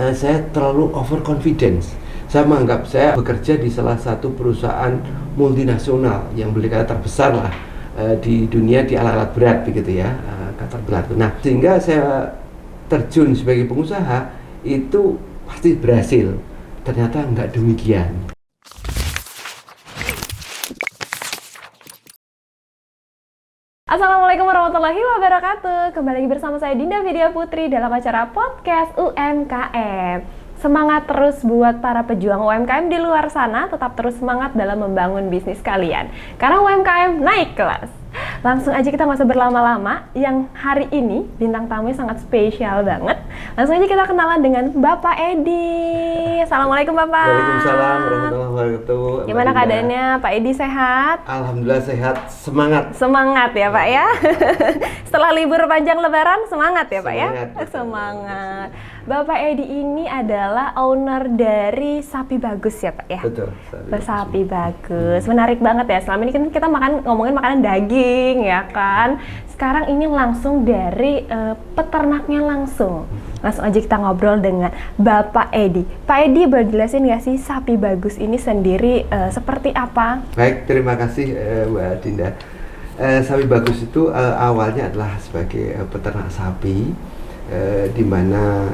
saya terlalu overconfidence. Saya menganggap saya bekerja di salah satu perusahaan multinasional yang berdikari terbesar lah di dunia di alat-alat berat begitu ya, kata berat. Nah, sehingga saya terjun sebagai pengusaha itu pasti berhasil. Ternyata enggak demikian. Assalamualaikum warahmatullahi wabarakatuh. Kembali lagi bersama saya Dinda Vidya Putri dalam acara podcast UMKM. Semangat terus buat para pejuang UMKM di luar sana, tetap terus semangat dalam membangun bisnis kalian. Karena UMKM naik kelas. Langsung aja kita nggak usah berlama-lama, yang hari ini bintang tamunya sangat spesial banget. Langsung aja kita kenalan dengan Bapak Edi. Assalamualaikum Bapak. Waalaikumsalam warahmatullahi wabarakatuh. Gimana keadaannya Pak Edi, sehat? Alhamdulillah sehat, semangat. Semangat ya Pak ya. Setelah libur panjang lebaran semangat ya Pak ya. Semangat. Bapak Edi ini adalah owner dari Sapi Bagus ya Pak ya. Betul. Sapi Bagus. Menarik banget ya. Selama ini kan kita ngomongin makanan daging ya kan. Sekarang ini langsung dari peternaknya langsung. Langsung aja kita ngobrol dengan Bapak Edi. Pak Edi, boleh jelasin nggak sih Sapi Bagus ini sendiri seperti apa? Baik, terima kasih Mbak Dinda. Sapi Bagus itu awalnya adalah sebagai peternak sapi, di mana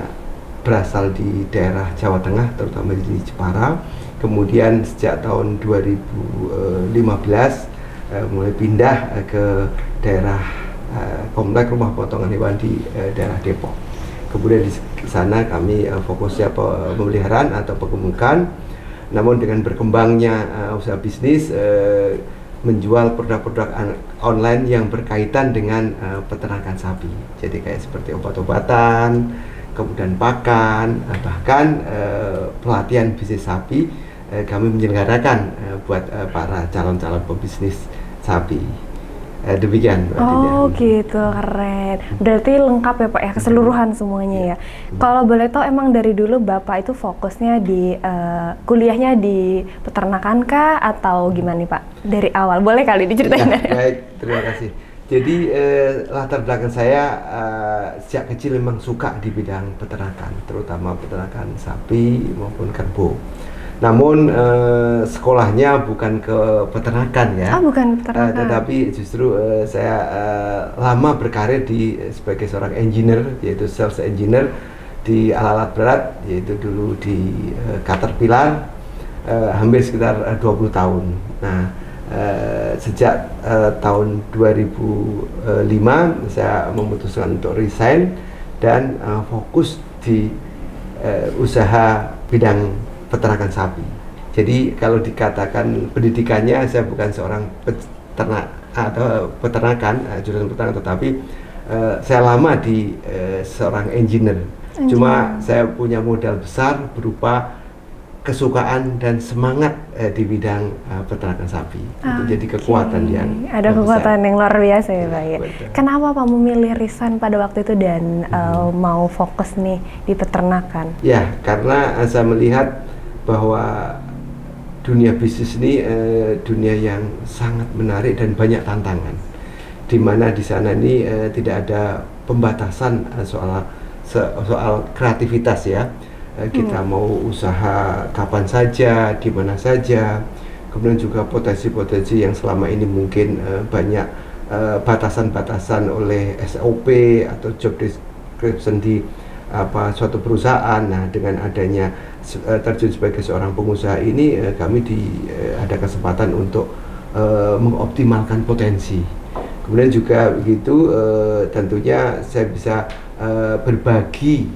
berasal di daerah Jawa Tengah, terutama di Jepara. Kemudian sejak tahun 2015 mulai pindah ke daerah komplek rumah potongan hewan di daerah Depok. Kemudian di sana kami fokusnya pemeliharaan atau pengemukan. Namun dengan berkembangnya usaha bisnis, menjual produk-produk online yang berkaitan dengan peternakan sapi. Jadi kayak seperti obat-obatan, kemudian pakan, bahkan pelatihan bisnis sapi kami menyelenggarakan buat para calon-calon pebisnis sapi. Demikian Mbak Dinda. Oh gitu, keren. Berarti lengkap ya Pak ya, keseluruhan semuanya ya. Kalau boleh tahu emang dari dulu Bapak itu fokusnya di kuliahnya di peternakan kah atau gimana nih Pak? Dari awal, boleh kali diceritain? Ya, baik, terima kasih. Jadi latar belakang saya sejak kecil memang suka di bidang peternakan, terutama peternakan sapi maupun kerbau. Namun sekolahnya bukan ke peternakan ya. Bukan peternakan. Tetapi justru saya lama berkarir sebagai seorang engineer, yaitu sales engineer di alat-alat berat, yaitu dulu di Caterpillar, hampir sekitar 20 tahun. Nah, sejak tahun 2005 saya memutuskan untuk resign dan fokus di usaha bidang peternakan sapi. Jadi kalau dikatakan pendidikannya, saya bukan seorang peternak atau peternakan, jurusan peternakan, tetapi saya lama di seorang engineer. Cuma saya punya modal besar berupa kesukaan dan semangat di bidang peternakan sapi. Itu jadi kekuatan yang ada kekuatan yang luar biasa ya Pak ya. Betul. Kenapa Pak memilih resign pada waktu itu dan mau fokus nih di peternakan? Ya, karena saya melihat bahwa dunia bisnis ini dunia yang sangat menarik dan banyak tantangan, di mana di sana ini tidak ada pembatasan soal kreativitas ya. Kita mau usaha kapan saja, di mana saja. Kemudian juga potensi-potensi yang selama ini mungkin banyak batasan-batasan oleh SOP atau job description di suatu perusahaan. Nah, dengan adanya terjun sebagai seorang pengusaha ini, kami ada kesempatan untuk mengoptimalkan potensi. Kemudian juga begitu, tentunya saya bisa berbagi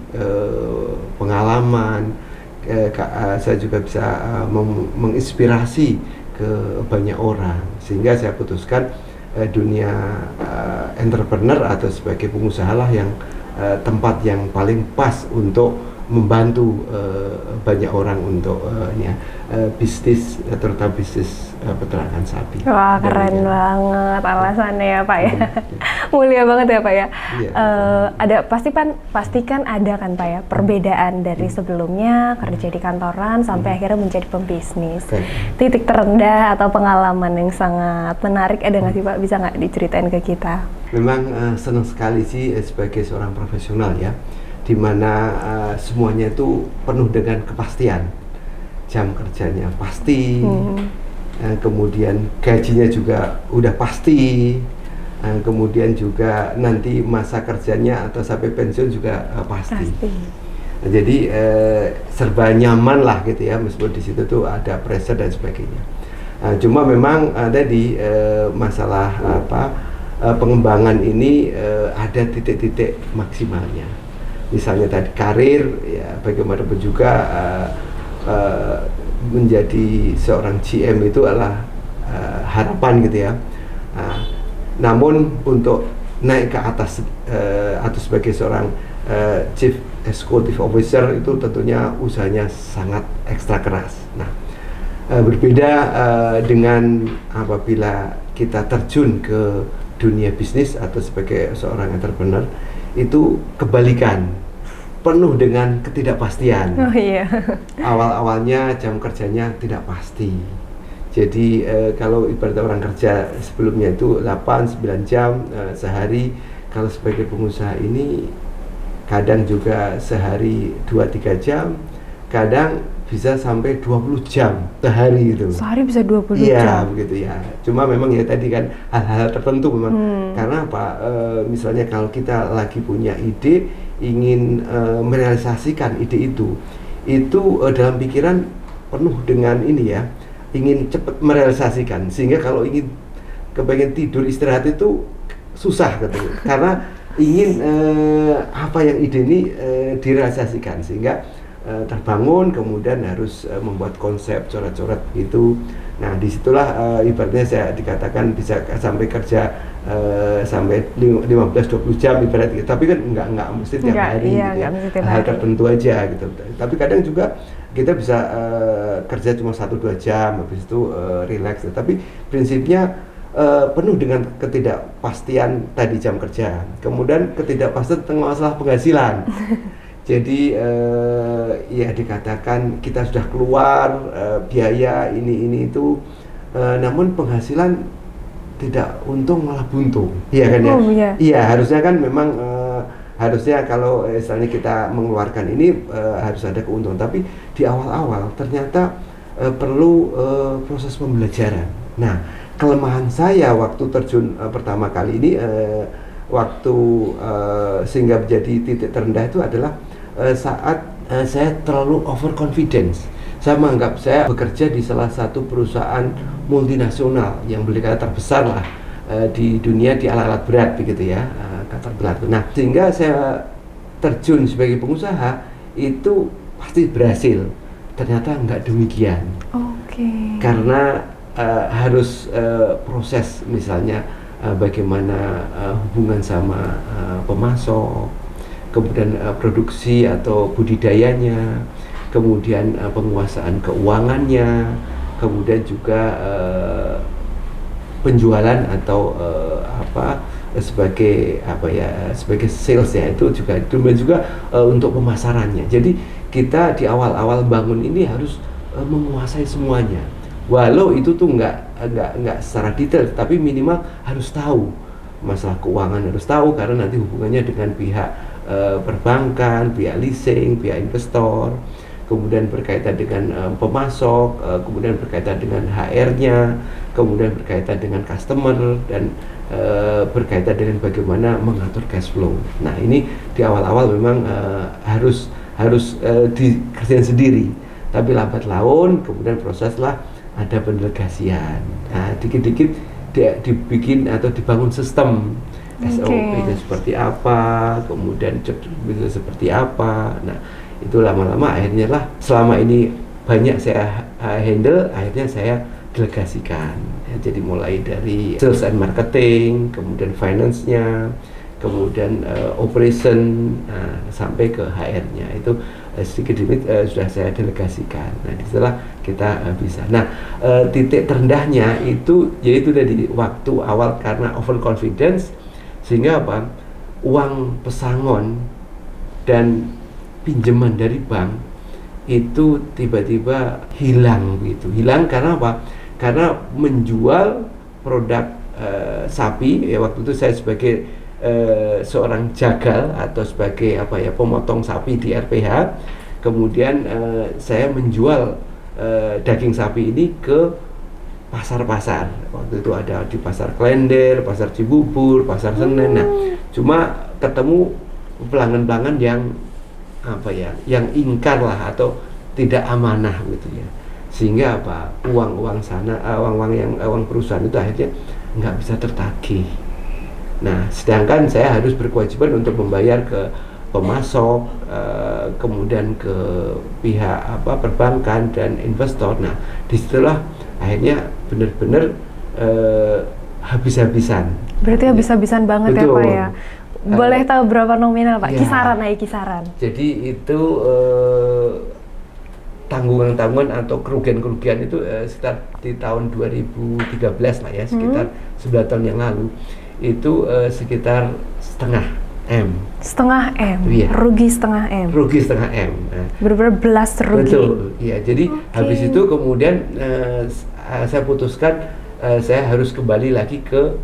pengalaman. Saya juga bisa menginspirasi ke banyak orang, sehingga saya putuskan dunia entrepreneur atau sebagai pengusaha lah yang tempat yang paling pas untuk membantu banyak orang untuk bisnis, terutama bisnis peternakan sapi. Wah, keren banget alasannya ya Pak ya. Mulia banget ya Pak ya. Ada pastikan ada kan Pak ya perbedaan dari sebelumnya kerja di kantoran sampai akhirnya menjadi pembisnis. Titik terendah atau pengalaman yang sangat menarik ada nggak sih Pak? Bisa nggak diceritain ke kita? Memang senang sekali sih sebagai seorang profesional ya, di di mana semuanya itu penuh dengan kepastian. Jam kerjanya pasti, kemudian gajinya juga udah pasti, kemudian juga nanti masa kerjanya atau sampai pensiun juga pasti. Nah, jadi serba nyaman lah gitu ya, meskipun di situ tuh ada pressure dan sebagainya. Cuma memang tadi masalah pengembangan ini ada titik-titik maksimalnya. Misalnya tadi karir, ya bagaimanapun juga menjadi seorang GM itu adalah harapan gitu ya. Namun untuk naik ke atas atau sebagai seorang Chief Executive Officer itu tentunya usahanya sangat ekstra keras. Nah, berbeda dengan apabila kita terjun ke dunia bisnis atau sebagai seorang entrepreneur, itu kebalikan, penuh dengan ketidakpastian. Oh iya. Awal-awalnya jam kerjanya tidak pasti. Jadi kalau ibarat orang kerja sebelumnya itu 8-9 jam sehari, kalau sebagai pengusaha ini kadang juga sehari 2-3 jam, kadang bisa sampai 20 jam sehari itu. Sehari bisa 20 jam? Iya, begitu ya. Cuma memang ya tadi kan hal-hal tertentu memang. Karena apa? Misalnya kalau kita lagi punya ide, ingin merealisasikan ide itu dalam pikiran penuh dengan ini ya, ingin cepat merealisasikan. Sehingga kalau ingin kepengen tidur istirahat itu susah gitu. Karena ingin apa yang ide ini direalisasikan, sehingga terbangun, kemudian harus membuat konsep, coret-coret itu. Nah, disitulah ibaratnya saya dikatakan bisa sampai kerja sampai 15-20 jam ibarat gitu. Tapi kan enggak mesti tiap hari gitu ya. Hal tertentu aja gitu. Tapi kadang juga kita bisa kerja cuma 1-2 jam, habis itu relax. Tapi prinsipnya penuh dengan ketidakpastian tadi jam kerja. Kemudian ketidakpastian tentang masalah penghasilan. Jadi ya dikatakan kita sudah keluar biaya ini itu, namun penghasilan tidak untung malah buntung, iya kan ya? Iya, harusnya kan memang harusnya kalau misalnya kita mengeluarkan ini harus ada keuntungan, tapi di awal-awal ternyata perlu proses pembelajaran. Nah, kelemahan saya waktu terjun pertama kali ini waktu sehingga menjadi titik terendah itu adalah saat saya terlalu overconfidence. Saya menganggap saya bekerja di salah satu perusahaan multinasional yang boleh kata terbesar lah di dunia di alat-alat berat begitu ya, kata berat. Nah, sehingga saya terjun sebagai pengusaha itu pasti berhasil. Ternyata enggak demikian. Karena harus proses misalnya bagaimana hubungan sama pemasok, kemudian produksi atau budidayanya, kemudian penguasaan keuangannya, kemudian juga penjualan atau sebagai sebagai sales ya, itu juga untuk pemasarannya. Jadi kita di awal-awal bangun ini harus menguasai semuanya. Walau itu tuh nggak secara detail, tapi minimal harus tahu masalah keuangan, harus tahu karena nanti hubungannya dengan pihak perbankan, pihak leasing, pihak investor, kemudian berkaitan dengan pemasok, kemudian berkaitan dengan HR-nya, kemudian berkaitan dengan customer, dan berkaitan dengan bagaimana mengatur cash flow. Nah, ini di awal-awal memang harus dikerjain sendiri, tapi lambat laun kemudian proseslah ada pendelegasian. Nah, dikit-dikit dibikin atau dibangun sistem. SOP-nya seperti apa, kemudian bisa seperti apa. Nah, itu lama-lama akhirnya lah selama ini banyak saya handle, akhirnya saya delegasikan. Ya, jadi mulai dari sales and marketing, kemudian finance-nya, kemudian operation, sampai ke HR-nya itu sedikit demi sudah saya delegasikan. Nah, disitulah kita bisa. Nah, titik terendahnya itu yaitu dari waktu awal karena overconfidence, sehingga uang pesangon dan pinjaman dari bank itu tiba-tiba hilang gitu. Hilang karena apa? Karena menjual produk sapi ya, waktu itu saya sebagai seorang jagal atau sebagai pemotong sapi di RPH. Kemudian saya menjual daging sapi ini ke pasar-pasar. Waktu itu ada di Pasar Klender, Pasar Cibubur, Pasar Senen. Nah, cuma ketemu pelanggan-pelanggan yang yang ingkar lah atau tidak amanah gitu ya. Sehingga uang perusahaan itu akhirnya nggak bisa tertagih. Nah, sedangkan saya harus berkewajiban untuk membayar ke pemasok, kemudian ke pihak perbankan dan investor. Nah, disitulah akhirnya benar-benar habis-habisan. Berarti habis-habisan banget. Betul. Ya Pak ya. Boleh tahu berapa nominal Pak? Ya. Kisaran. Jadi itu tanggungan-tanggungan atau kerugian-kerugian itu sekitar di tahun 2013 lah ya, sekitar 9 tahun yang lalu itu sekitar setengah M. Iya. Rugi setengah M. Nah, benar-benar belas rugi. Betul. Iya. Jadi habis itu kemudian saya putuskan saya harus kembali lagi ke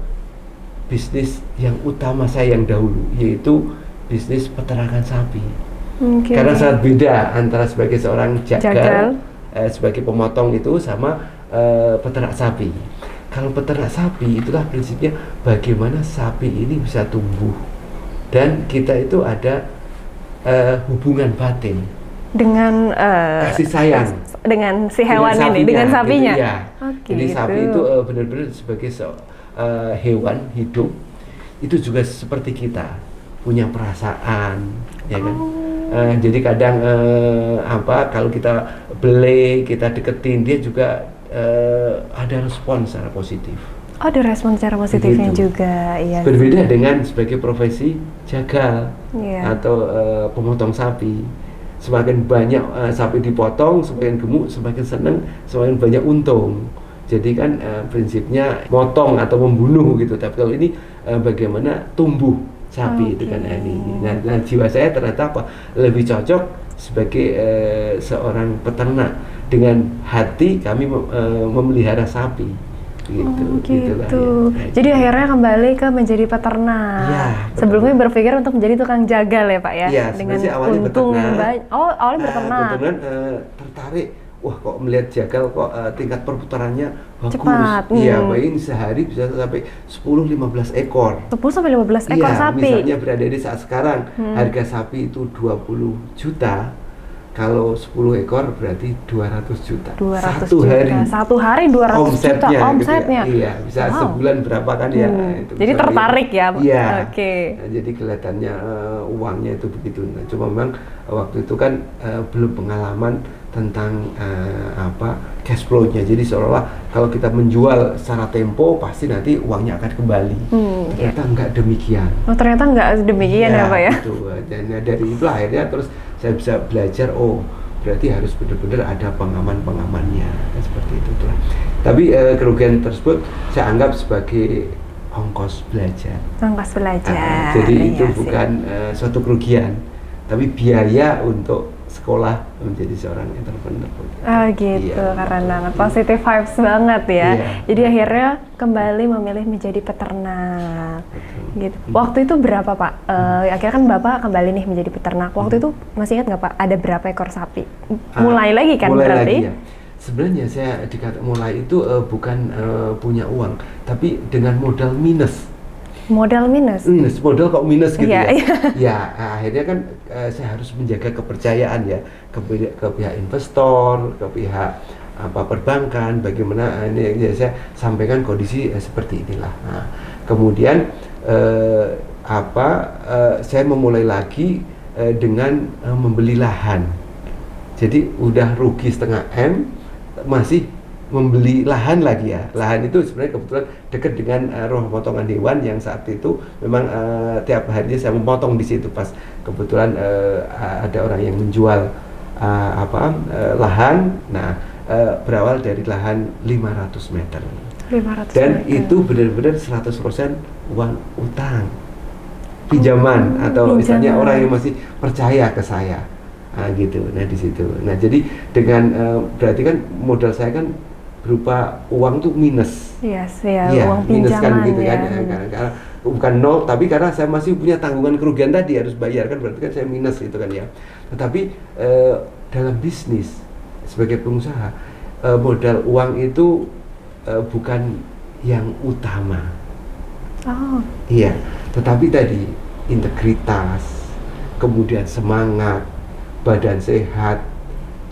bisnis yang utama saya yang dahulu, yaitu bisnis peternakan sapi. Karena sangat beda antara sebagai seorang jagal. Sebagai pemotong itu sama peternak sapi. Kalau peternak sapi itulah prinsipnya bagaimana sapi ini bisa tumbuh dan kita itu ada hubungan batin dengan kasih sayang dengan si hewan ini, dengan sapinya. Gitu, ya. Jadi sapi itu benar-benar sebagai hewan hidup itu juga seperti kita punya perasaan, ya kan? Jadi kadang kalau kita beli, kita deketin, dia juga ada respon secara positif. Ada respon secara positifnya juga, iya. Berbeda dengan sebagai profesi jagal atau pemotong sapi. Semakin banyak sapi dipotong, semakin gemuk, semakin senang, semakin banyak untung. Jadi kan prinsipnya motong atau membunuh gitu. Tapi kalau ini bagaimana tumbuh sapi itu kan ini. Nah, jiwa saya ternyata lebih cocok sebagai seorang peternak. Dengan hati kami memelihara sapi gitu. Ya. Jadi akhirnya kembali ke menjadi peternak. Ya, sebelumnya berpikir untuk menjadi tukang jagal ya Pak ya. Iya, dengan untung yang banyak. Awalnya berternak. Kebetulan tertarik. Wah, kok melihat jagal kok tingkat perputarannya bagus. Cepat. Iya, ini sehari bisa sampai 10-15 ekor. 10-15 ekor sapi. Misalnya berada di saat sekarang harga sapi itu 20 juta. Kalau 10 ekor berarti 200 juta. Satu hari 200 juta omsetnya. Gitu ya. Iya, bisa sebulan berapa kan ya. Itu jadi tertarik ya. Iya. Nah, jadi kelihatannya uangnya itu begitu. Nah, cuma memang waktu itu kan belum pengalaman tentang cash flow-nya. Jadi seolah-olah kalau kita menjual secara tempo pasti nanti uangnya akan kembali. Ternyata enggak demikian. Ternyata enggak demikian ya Pak ya. Gitu. Dan dari itu akhirnya terus saya bisa belajar, berarti harus benar-benar ada pengaman-pengamannya, seperti itu tuh. Tapi kerugian tersebut saya anggap sebagai ongkos belajar. Jadi itu bukan suatu kerugian, tapi biaya untuk sekolah menjadi seorang entrepreneur. Gitu, keren banget, positive vibes banget ya. Iya. Jadi akhirnya kembali memilih menjadi peternak. Gitu. Waktu itu berapa Pak? Akhirnya kan Bapak kembali nih menjadi peternak. Waktu itu masih ingat nggak Pak? Ada berapa ekor sapi? Mulai lagi kan berarti? Lagi, ya. Sebenarnya saya dikatakan mulai itu bukan punya uang, tapi dengan modal minus. Modal kok minus gitu ya. Ya, akhirnya kan saya harus menjaga kepercayaan ya ke pihak investor, ke pihak perbankan, bagaimana ini ya, saya sampaikan kondisi seperti inilah. Nah, kemudian saya memulai lagi dengan membeli lahan. Jadi udah rugi setengah M, masih membeli lahan lagi ya. Lahan itu sebenarnya kebetulan dekat dengan rumah potongan hewan yang saat itu memang tiap harinya saya memotong di situ pas kebetulan ada orang yang menjual lahan. Nah, berawal dari lahan 500 meter. Dan itu benar-benar 100% uang utang. Pinjaman atau misalnya orang yang masih percaya ke saya. Gitu. Nah, di situ. Nah, jadi dengan berarti kan modal saya kan berupa uang tuh minus. Uang pinjaman minus kan gitu ya. Karena bukan nol, tapi karena saya masih punya tanggungan kerugian tadi harus bayar kan, berarti kan saya minus gitu kan ya. Tetapi dalam bisnis sebagai pengusaha, modal uang itu bukan yang utama. Oh. Iya, tetapi tadi integritas, kemudian semangat, badan sehat,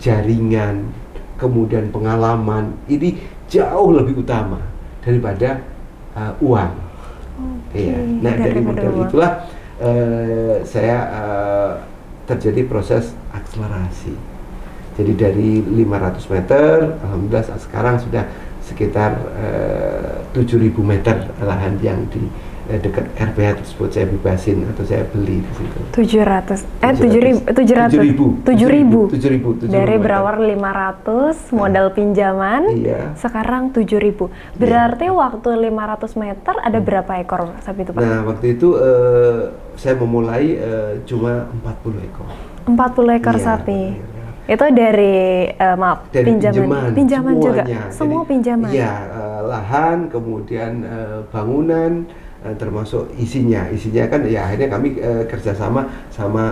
jaringan, kemudian pengalaman, ini jauh lebih utama daripada uang. Iya. Nah, dari modal itulah saya terjadi proses akselerasi. Jadi dari 500 meter, alhamdulillah sekarang sudah sekitar 7.000 meter lahan yang di dekat RPH tersebut saya bebasin atau saya beli di situ. 7.000 dari berawal 500 modal pinjaman, sekarang 7.000. Berarti waktu 500 meter ada berapa ekor sapi itu, Pak? Nah, waktu itu saya memulai cuma 40 ekor. 40 ekor sapi. Itu dari dari pinjaman juga. Semua jadi, pinjaman. Iya, lahan, kemudian bangunan, termasuk isinya kan ya akhirnya kami kerjasama sama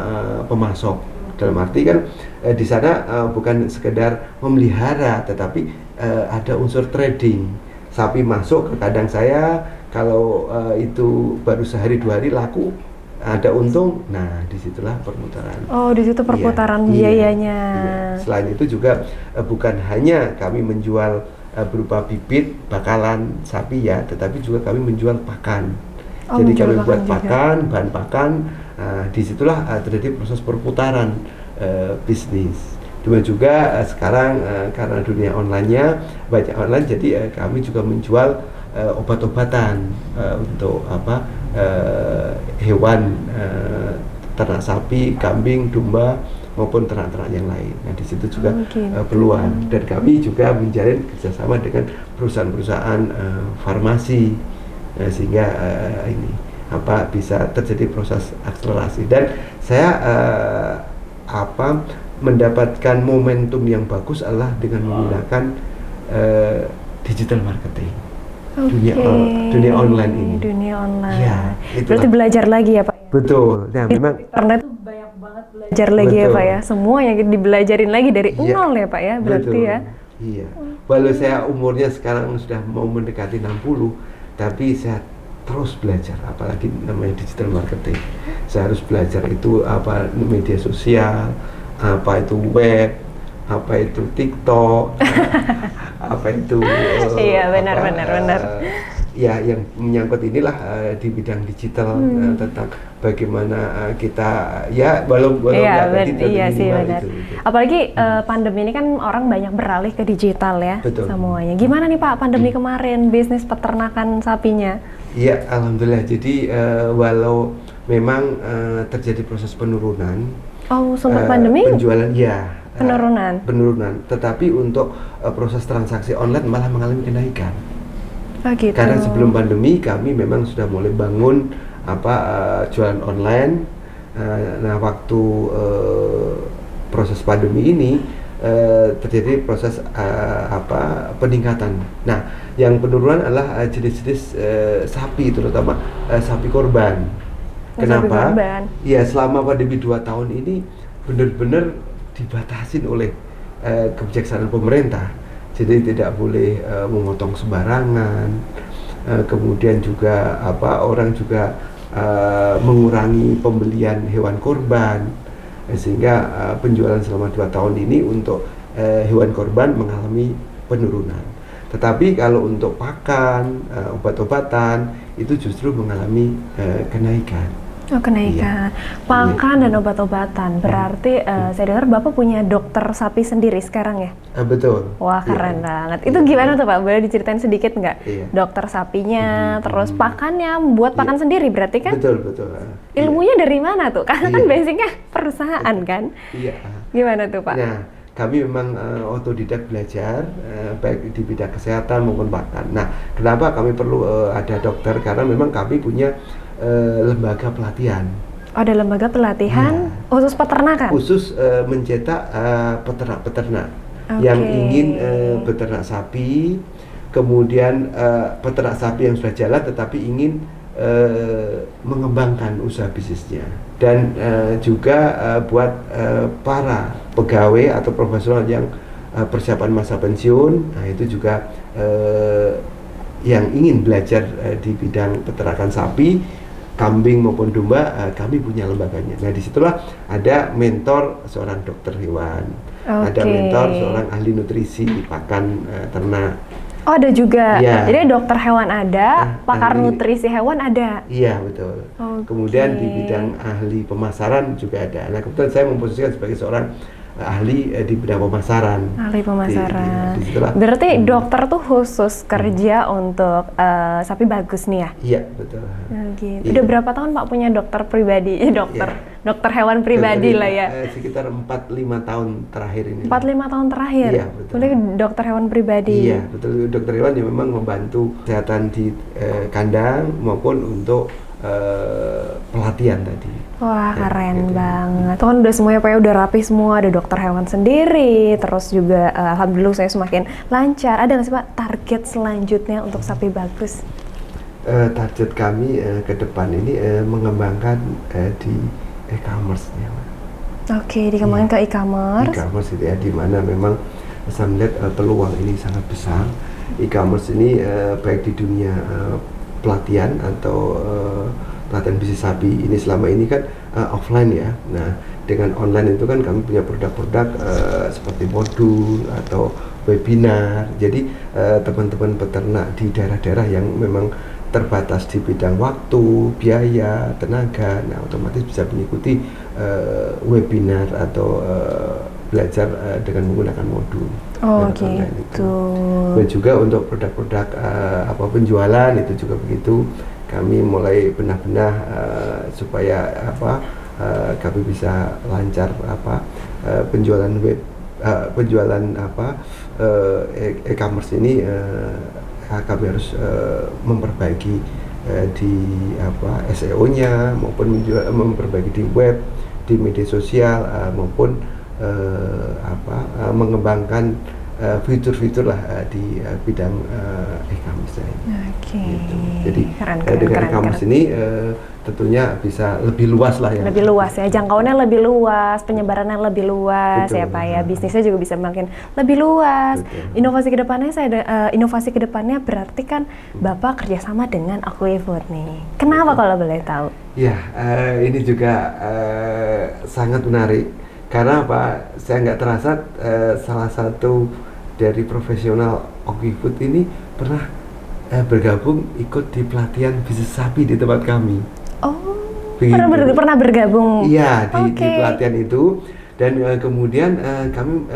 pemasok. Dalam arti kan di sana bukan sekedar memelihara, tetapi ada unsur trading. Sapi masuk ke kandang saya, kalau itu baru sehari 2 hari laku, ada untung, nah disitulah perputaran. Oh, di situ perputaran biayanya. Iya. Selain itu juga bukan hanya kami menjual berupa bibit bakalan sapi ya, tetapi juga kami menjual pakan. Jadi kami buat pakan, bahan pakan, disitulah terjadi proses perputaran bisnis. Cuma juga sekarang karena dunia online-nya banyak online, jadi kami juga menjual obat-obatan untuk hewan ternak sapi, kambing, domba maupun ternak-ternak yang lain. Nah, di situ juga peluang, dan kami juga menjalin kerjasama dengan perusahaan-perusahaan farmasi sehingga ini bisa terjadi proses akselerasi, dan saya mendapatkan momentum yang bagus adalah dengan menggunakan digital marketing. Dunia online ini. Dunia online. Ya, berarti belajar lagi ya, Pak? Betul. Nah, memang karena itu banyak banget belajar lagi ya, Pak ya. Semua yang dibelajarin lagi dari nol ya, Pak ya. Berarti ya. Iya. Walau saya umurnya sekarang sudah mau mendekati 60, tapi saya terus belajar, apalagi namanya digital marketing. Saya harus belajar itu media sosial, apa itu web, apa itu TikTok, apa itu iya, benar. Ya, yang menyangkut inilah di bidang digital, tentang bagaimana kita walau iya sih benar. Apalagi pandemi ini kan orang banyak beralih ke digital ya. Betul. Semuanya. Gimana nih Pak pandemi kemarin bisnis peternakan sapinya? Iya, alhamdulillah. Jadi walau memang terjadi proses penurunan. Oh, sempat pandemi? Penjualan penurunan. Tetapi untuk proses transaksi online malah mengalami kenaikan. Gitu. Karena sebelum pandemi kami memang sudah mulai bangun jualan online. Nah, waktu proses pandemi ini terjadi proses peningkatan. Nah, yang penurunan adalah jenis-jenis sapi, terutama sapi korban. Kenapa? Ya, selama pandemi 2 tahun ini benar-benar dibatasin oleh kebijaksanaan pemerintah. Jadi tidak boleh memotong sembarangan. Kemudian juga orang juga mengurangi pembelian hewan korban, sehingga penjualan selama 2 tahun ini untuk hewan korban mengalami penurunan. Tetapi kalau untuk pakan, obat-obatan itu justru mengalami kenaikan. Oh, kenaikan. Iya. Pakan dan obat-obatan. Berarti saya dengar Bapak punya dokter sapi sendiri sekarang ya? Betul. Wah, keren banget. Itu gimana tuh Pak? Boleh diceritain sedikit nggak? Dokter sapinya, terus pakannya, buat pakan sendiri berarti kan? Betul. Ilmunya dari mana tuh? Karena kan basicnya perusahaan kan? Iya. Gimana tuh Pak? Nah, kami memang otodidak belajar baik di bidang kesehatan maupun pakan. Nah, kenapa kami perlu ada dokter? Karena memang kami punya lembaga pelatihan. Ada lembaga pelatihan khusus peternakan? Khusus mencetak peternak-peternak yang ingin beternak sapi, kemudian peternak sapi yang sudah jalan tetapi ingin mengembangkan usaha bisnisnya, dan juga buat para pegawai atau profesional yang persiapan masa pensiun. Nah, itu juga yang ingin belajar di bidang peternakan sapi, kambing maupun domba, kami punya lembaganya. Nah, disitulah ada mentor seorang dokter hewan, ada mentor seorang ahli nutrisi pakan ternak. Oh, ada juga. Ya. Jadi dokter hewan ada, pakar nutrisi hewan ada. Iya, betul. Kemudian di bidang ahli pemasaran juga ada. Nah, kebetulan saya memposisikan sebagai seorang ahli di bidang pemasaran. Ahli pemasaran. Disitulah. Berarti dokter tuh khusus kerja untuk sapi bagus nih ya? Iya, betul. Gitu. Udah berapa tahun Pak punya dokter pribadi? Dokter hewan pribadi lah ya? Sekitar 4-5 tahun terakhir ini. 4-5 tahun terakhir? Iya, betul. Boleh dokter hewan pribadi? Iya, betul. Dokter hewan yang memang membantu kesehatan di kandang maupun untuk pelatihan tadi. Wah, keren banget. Itu kan udah semuanya udah rapi semua, ada dokter hewan sendiri, terus juga alhamdulillah saya semakin lancar. Ada nggak sih Pak target selanjutnya untuk sapi bagus? Target kami ke depan ini mengembangkan di e-commerce-nya. Oke, dikembangkan ke e-commerce. E-commerce itu ya, di mana memang saya melihat peluang ini sangat besar. E-commerce ini baik di dunia pelatihan atau pelatihan bisnis sapi ini selama ini kan offline ya. Nah, dengan online itu kan kami punya produk-produk seperti modul atau webinar. Jadi teman-teman peternak di daerah-daerah yang memang terbatas di bidang waktu, biaya, tenaga, nah otomatis bisa mengikuti webinar atau belajar dengan menggunakan modul. Oh gitu. Dan juga untuk produk-produk penjualan itu juga begitu. Kami mulai benah-benah supaya kami bisa lancar penjualan web, e-commerce ini. Kami harus memperbaiki di SEO-nya maupun memperbaiki di web, di media sosial maupun mengembangkan fitur-fitur lah di bidang e-commerce ini. Gitu. Jadi dengan e-commerce ini tentunya bisa lebih luas lah ya. Lebih luas ya, jangkauannya lebih luas, penyebarannya lebih luas. Betul, ya Pak ya. Bisnisnya juga bisa makin lebih luas. Betul. Inovasi kedepannya berarti kan Bapak kerjasama dengan Aquifood nih. Kenapa kalau boleh tahu? Ya, ini juga sangat menarik. Karena Pak, saya nggak terasa salah satu dari profesional Aquifood ini pernah bergabung ikut di pelatihan bisnis sapi di tempat kami. Oh, pernah bergabung? Iya, di pelatihan itu. Dan kemudian kami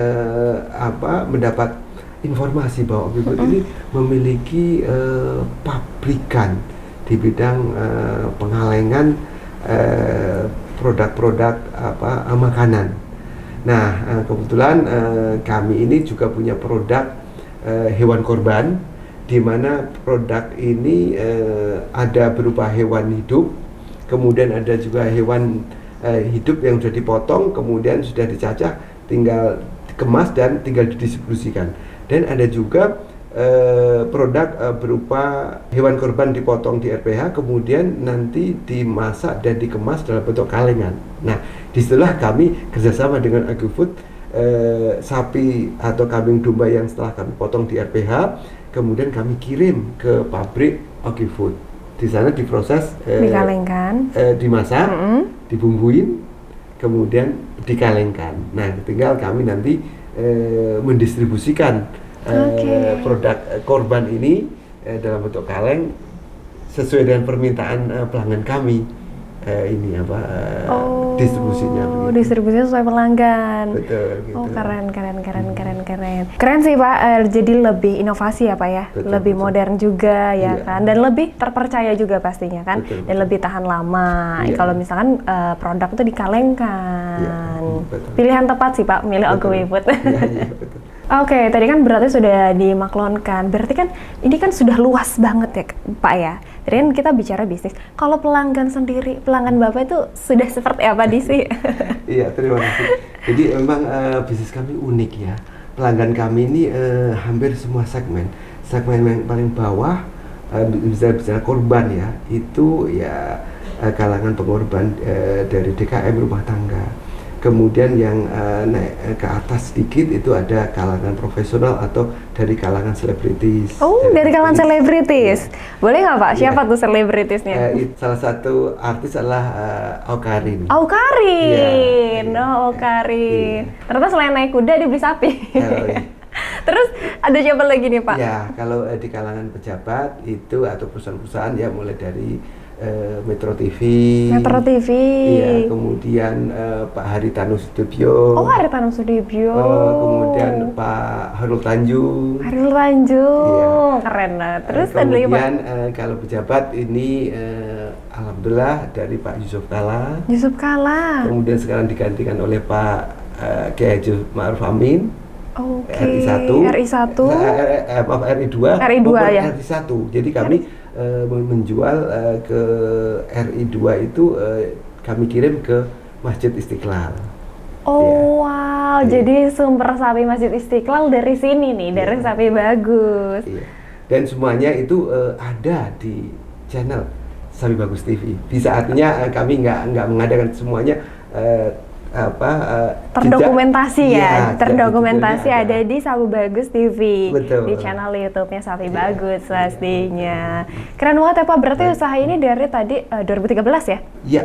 mendapat informasi bahwa Aquifood ini memiliki pabrikan di bidang pengalengan produk-produk makanan. Nah, kebetulan kami ini juga punya produk hewan korban, di mana produk ini ada berupa hewan hidup, kemudian ada juga hewan hidup yang sudah dipotong, kemudian sudah dicacah, tinggal dikemas dan tinggal didistribusikan. Dan ada juga produk berupa hewan korban dipotong di RPH, kemudian nanti dimasak dan dikemas dalam bentuk kalengan. Nah, disitulah kami kerjasama dengan Aquifood, sapi atau kambing domba yang setelah kami potong di RPH, kemudian kami kirim ke pabrik Aquifood. Di sana diproses, dikalengkan, dimasak, dibumbuin, kemudian dikalengkan. Nah, tinggal kami nanti mendistribusikan produk korban ini dalam bentuk kaleng sesuai dengan permintaan pelanggan kami. Distribusinya begitu. Distribusinya sesuai pelanggan. Betul, gitu. Oh, keren. Keren sih Pak, jadi lebih inovasi ya Pak ya. Betul, lebih modern juga ya kan, dan lebih terpercaya juga pastinya kan. Betul. Dan lebih tahan lama. Kalau misalkan produk itu dikalengkan. Pilihan tepat sih Pak, milih Aquifood. Oke, tadi kan berarti sudah dimaklonkan. Berarti kan ini kan sudah luas banget ya Pak ya. Tadi kan kita bicara bisnis. Kalau pelanggan sendiri, pelanggan Bapak itu sudah seperti apa sih? Iya, terima kasih. Jadi memang bisnis kami unik ya. Pelanggan kami ini hampir semua segmen. Segmen yang paling bawah bicara korban ya, itu ya kalangan pengorban dari DKM rumah tangga. Kemudian yang naik ke atas sedikit itu ada kalangan profesional atau dari kalangan selebritis. Oh, dari kalangan selebritis. Boleh nggak Pak? Siapa tuh selebritisnya? Salah satu artis adalah Awkarin. Awkarin, Awkarin. Ternyata selain naik kuda dia beli sapi. Terus ada siapa lagi nih Pak? Ya, kalau di kalangan pejabat itu atau perusahaan-perusahaan ya mulai dari Metro TV. Metro TV. Iya, kemudian Pak Haritanu Sudibyo. Oh, Haritanu Sudibyo. Kemudian Pak Hairul Tanjung. Hairul Tanjung, iya. Keren lah. Terus kemudian kalau pejabat ini alhamdulillah dari Pak Yusuf Kalla. Yusuf Kalla. Kemudian sekarang digantikan oleh Pak Kiai Haji Ma'ruf Amin. Oke. RI1. RI1. Maaf, RI2. RI2 ya. RI1. Jadi kami menjual ke RI2 itu kami kirim ke Masjid Istiqlal. Oh wow, jadi sumber sapi Masjid Istiqlal dari sini nih, dari Sapi Bagus. Iya. Dan semuanya itu ada di channel Sapi Bagus TV. Di saatnya kami nggak mengadakan semuanya terdokumentasi terdokumentasi ada di Sapi Bagus TV. Betul. Di channel YouTube-nya Sapi Bagus pastinya. Keren banget ya Pak, berarti usaha ini dari tadi 2013 ya? Iya,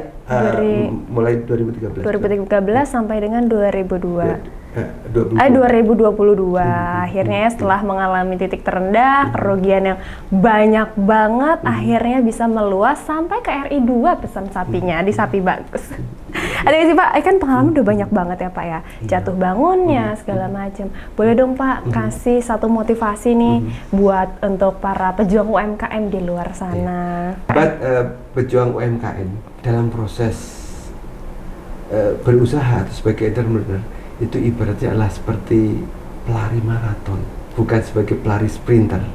mulai 2013 sampai dengan 2022. 2022. Akhirnya setelah mengalami titik terendah, kerugian yang banyak banget, akhirnya bisa meluas sampai ke RI2 pesan sapinya di Sapi Bagus. Ada nggak sih Pak? Kan pengalaman udah banyak banget ya Pak ya, jatuh bangunnya segala macam. Boleh dong Pak kasih satu motivasi nih buat untuk para pejuang UMKM di luar sana. Pejuang UMKM dalam proses berusaha sebagai entrepreneur itu ibaratnya adalah seperti pelari maraton, bukan sebagai pelari sprinter.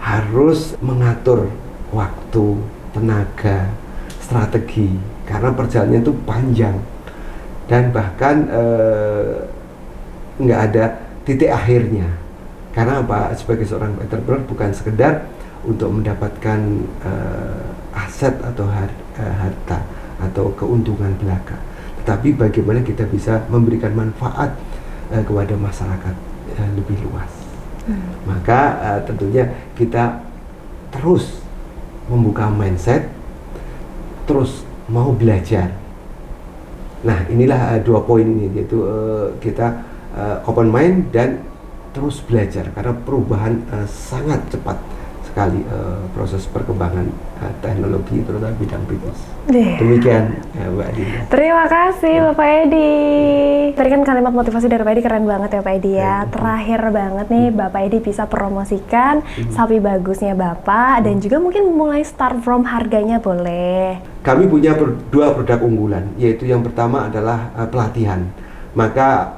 Harus mengatur waktu, tenaga, strategi, karena perjalanannya itu panjang dan bahkan nggak ada titik akhirnya. Karena apa? Sebagai seorang entrepreneur bukan sekedar untuk mendapatkan aset atau harta atau keuntungan belaka, tetapi bagaimana kita bisa memberikan manfaat kepada masyarakat lebih luas. Maka tentunya kita terus membuka mindset, terus mau belajar. Nah, inilah 2 poin ini, yaitu kita open mind dan terus belajar, karena perubahan sangat cepat sekali proses perkembangan teknologi terutama bidang bisnis. Demikian Mbak Dinda. Terima kasih Bapak Edi. Tadi kan kalimat motivasi dari Pak Edi keren banget ya Pak Edi ya. Terakhir banget nih Bapak Edi bisa promosikan Sapi Bagusnya Bapak dan juga mungkin mulai start from harganya boleh. Kami punya 2 produk unggulan, yaitu yang pertama adalah pelatihan. Maka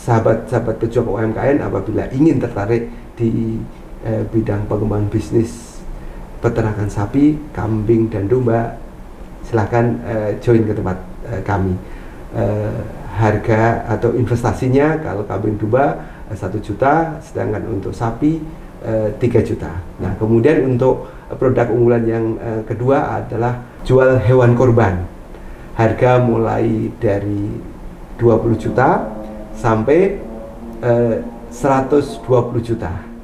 sahabat-sahabat pejuang UMKM apabila ingin tertarik di bidang pengembangan bisnis peternakan sapi, kambing dan domba, silahkan join ke tempat kami. Harga atau investasinya kalau kambing domba 1 juta, sedangkan untuk sapi 3 juta. Nah, kemudian untuk produk unggulan yang kedua adalah jual hewan korban. Harga mulai dari 20 juta sampai 120 juta.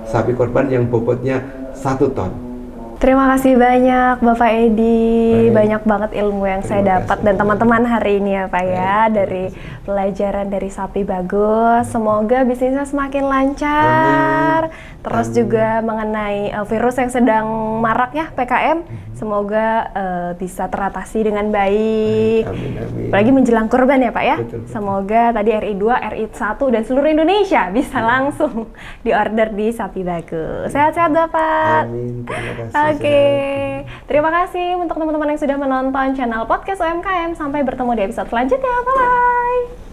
Sapi korban yang bobotnya 1 ton. Terima kasih banyak Bapak Edi. Banyak banget ilmu yang saya dapat dan teman-teman hari ini ya Pak ya, dari pelajaran dari Sapi Bagus. Semoga bisnisnya semakin lancar. Terus juga mengenai virus yang sedang marak ya PKM, semoga bisa teratasi dengan baik. Amin. Apalagi menjelang kurban ya Pak ya. Betul. Semoga tadi RI2, RI1 dan seluruh Indonesia bisa langsung diorder di Sapi Bagus. Sehat-sehat Bapak. Amin. Terima kasih. Oke, terima kasih untuk teman-teman yang sudah menonton channel podcast UMKM. Sampai bertemu di episode selanjutnya. Bye-bye.